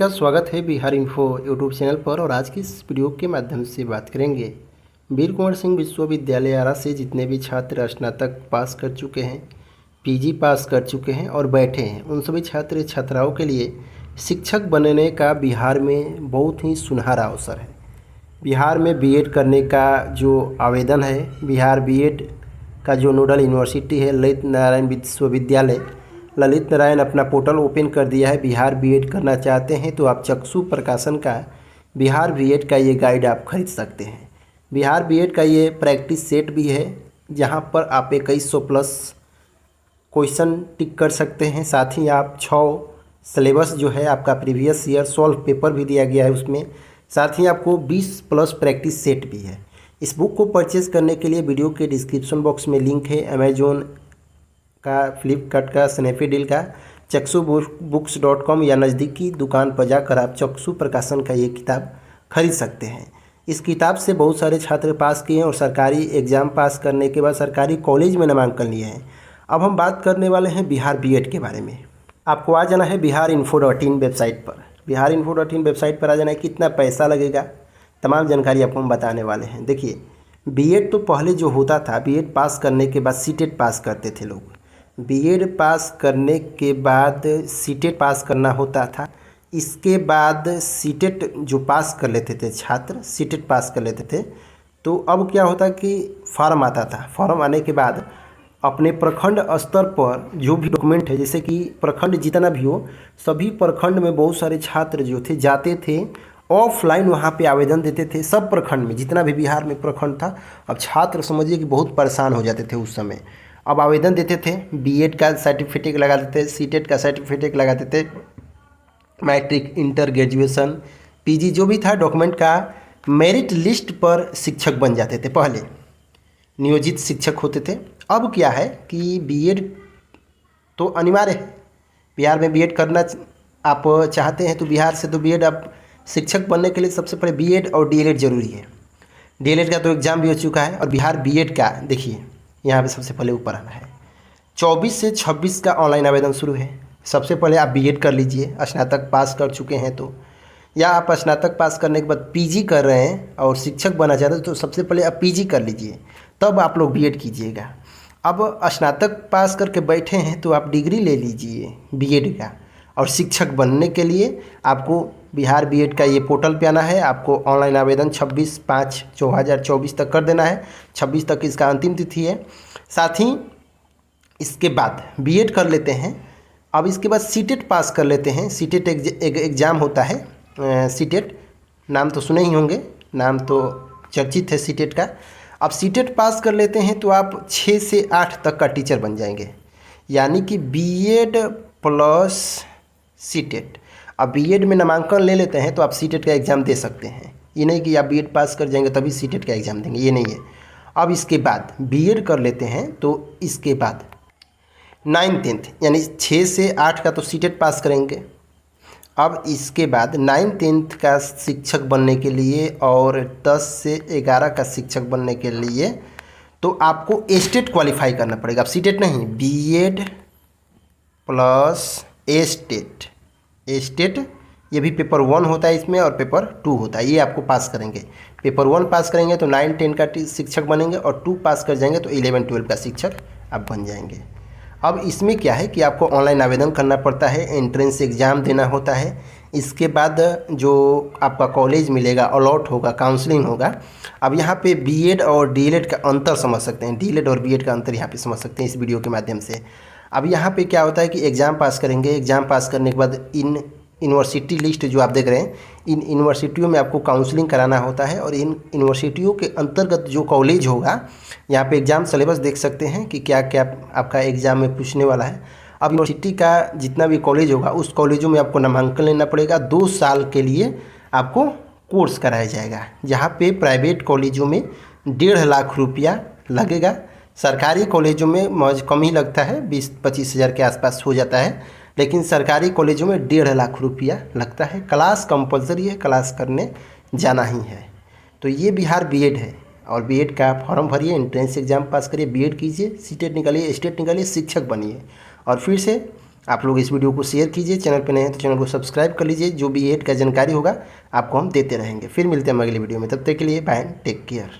का स्वागत है बिहार इन्फो यूट्यूब चैनल पर। और आज की इस वीडियो के माध्यम से बात करेंगे वीर कुंवर सिंह विश्वविद्यालय आरा से जितने भी छात्र स्नातक पास कर चुके हैं, पीजी पास कर चुके हैं और बैठे हैं, उन सभी छात्र छात्राओं के लिए शिक्षक बनने का बिहार में बहुत ही सुनहरा अवसर है। बिहार में बीएड करने का जो आवेदन है, बिहार बीएड का जो नोडल यूनिवर्सिटी है ललित नारायण विश्वविद्यालय, ललित नारायण अपना पोर्टल ओपन कर दिया है। बिहार बीएड करना चाहते हैं तो आप चक्षु प्रकाशन का बिहार बीएड का ये गाइड आप खरीद सकते हैं। बिहार बीएड का ये प्रैक्टिस सेट भी है, जहां पर आप 2100 प्लस क्वेश्चन टिक कर सकते हैं। साथ ही आप 6 सिलेबस जो है आपका प्रीवियस ईयर सॉल्व पेपर भी दिया गया है उसमें। साथ ही आपको 20 प्लस प्रैक्टिस सेट भी है। इस बुक को परचेज़ करने के लिए वीडियो के डिस्क्रिप्शन बॉक्स में लिंक है अमेजोन का, फ्लिपकार्ट का, स्नैपडील का, चक्षुबुक्स.com या नज़दीकी दुकान पर जाकर आप चक्षु प्रकाशन का ये किताब खरीद सकते हैं। इस किताब से बहुत सारे छात्र पास किए हैं और सरकारी एग्ज़ाम पास करने के बाद सरकारी कॉलेज में नामांकन लिए हैं। अब हम बात करने वाले हैं बिहार बीएड के बारे में। आपको आ जाना है biharinfo.in वेबसाइट पर। biharinfo.in वेबसाइट पर आ जाना है। कितना पैसा लगेगा, तमाम जानकारी आपको हम बताने वाले हैं। देखिए, बीएड तो पहले जो होता था, बीएड पास करने के बाद सीटेट पास करते थे लोग। बीएड पास करने के बाद सीटेट पास करना होता था। इसके बाद सीटेट जो पास कर लेते थे छात्र, सीटेट पास कर लेते थे, तो अब क्या होता कि फॉर्म आता था। फॉर्म आने के बाद अपने प्रखंड स्तर पर जो भी डॉक्यूमेंट है, जैसे कि प्रखंड जितना भी हो, सभी प्रखंड में बहुत सारे छात्र जो थे जाते थे ऑफलाइन, वहाँ पे आवेदन देते थे। सब प्रखंड में जितना भी बिहार में प्रखंड था, अब छात्र समझिए कि बहुत परेशान हो जाते थे उस समय। अब आवेदन देते थे, बीएड का सर्टिफिकेट लगा देते थे, सीटेट का सर्टिफिकेट लगा देते थे, मैट्रिक, इंटर, ग्रेजुएशन, पीजी जो भी था डॉक्यूमेंट का मेरिट लिस्ट पर शिक्षक बन जाते थे। पहले नियोजित शिक्षक होते थे। अब क्या है कि बीएड तो अनिवार्य है। बिहार में बीएड करना आप चाहते हैं तो बिहार से तो बीएड आप शिक्षक बनने के लिए सबसे पहले बीएड और डीएलएड जरूरी है। डीएलएड का तो एग्ज़ाम भी हो चुका है। और बिहार बीएड का देखिए, यहाँ पे सबसे पहले ऊपर आना है, 24 से 26 का ऑनलाइन आवेदन शुरू है। सबसे पहले आप बीएड कर लीजिए, स्नातक पास कर चुके हैं तो, या आप स्नातक पास करने के बाद पीजी कर रहे हैं और शिक्षक बनना चाहते हैं तो सबसे पहले आप पीजी कर लीजिए, तब आप लोग बीएड कीजिएगा। अब स्नातक पास करके बैठे हैं तो आप डिग्री ले लीजिए बीएड का, और शिक्षक बनने के लिए आपको बिहार बीएड का ये पोर्टल पे आना है। आपको ऑनलाइन आवेदन 26/5/2024 तक कर देना है। 26 तक इसका अंतिम तिथि है। साथ ही इसके बाद बीएड कर लेते हैं। अब इसके बाद सीटेट पास कर लेते हैं। सीटेट एग्ज़ाम होता है। सीटेट नाम तो सुने ही होंगे, नाम तो चर्चित है सीटेट का। अब सीटेट पास कर लेते हैं तो आप 6 से 8 तक का टीचर बन जाएंगे, यानी कि बीएड प्लस सीटेट। अब बीएड में नामांकन ले लेते हैं तो आप सीटेट का एग्ज़ाम दे सकते हैं। ये नहीं कि आप बीएड पास कर जाएंगे तभी सीटेट का एग्ज़ाम देंगे, ये नहीं है। अब इसके बाद बीएड कर लेते हैं तो इसके बाद 9th 10th यानी 6 से 8 का तो सीटेट पास करेंगे। अब इसके बाद 9th 10th का शिक्षक बनने के लिए और 10 से 11 का शिक्षक बनने के लिए तो आपको एस्टेट क्वालिफाई करना पड़ेगा। अब सीटेट नहीं, बीएड प्लस एस्टेट। एस्टेट ये भी पेपर 1 होता है इसमें और पेपर 2 होता है, ये आपको पास करेंगे। पेपर 1 पास करेंगे तो 9 10 का शिक्षक बनेंगे, और 2 पास कर जाएंगे तो 11 12 का शिक्षक आप बन जाएंगे। अब इसमें क्या है कि आपको ऑनलाइन आवेदन करना पड़ता है, एंट्रेंस एग्ज़ाम देना होता है। इसके बाद जो आपका कॉलेज मिलेगा, अलॉट होगा, काउंसलिंग होगा। अब यहाँ पे बीएड और डीएलएड का अंतर समझ सकते हैं, डीएलएड और बीएड का अंतर यहाँ पे समझ सकते हैं इस वीडियो के माध्यम से। अब यहाँ पे क्या होता है कि एग्ज़ाम पास करेंगे। एग्ज़ाम पास करने के बाद इन यूनिवर्सिटी लिस्ट जो आप देख रहे हैं, इन यूनिवर्सिटियों में आपको काउंसलिंग कराना होता है। और इन यूनिवर्सिटियों के अंतर्गत जो कॉलेज होगा, यहाँ पे एग्ज़ाम सिलेबस देख सकते हैं कि क्या क्या आपका एग्ज़ाम में पूछने वाला है। अब यूनिवर्सिटी का जितना भी कॉलेज होगा, उस कॉलेजों में आपको नामांकन लेना पड़ेगा। 2 साल के लिए आपको कोर्स कराया जाएगा, जहाँ पे प्राइवेट कॉलेजों में 1.5 लाख रुपया लगेगा। सरकारी कॉलेजों में मौज कम ही लगता है, 20-25 हज़ार के आसपास हो जाता है, लेकिन सरकारी कॉलेजों में 1.5 लाख रुपया लगता है। क्लास कंपलसरी है, क्लास करने जाना ही है। तो ये बिहार बीएड है, और बीएड का फॉर्म भरिए, एंट्रेंस एग्ज़ाम पास करिए, बीएड कीजिए, सीटेट निकालिए, स्टेट निकालिए, शिक्षक बनिए। और फिर से आप लोग इस वीडियो को शेयर कीजिए, चैनल पर नए हैं तो चैनल को सब्सक्राइब कर लीजिए। जो भी एड का जानकारी होगा आपको हम देते रहेंगे। फिर मिलते हैं हम अगली वीडियो में, तब तक के लिए बाय, टेक केयर।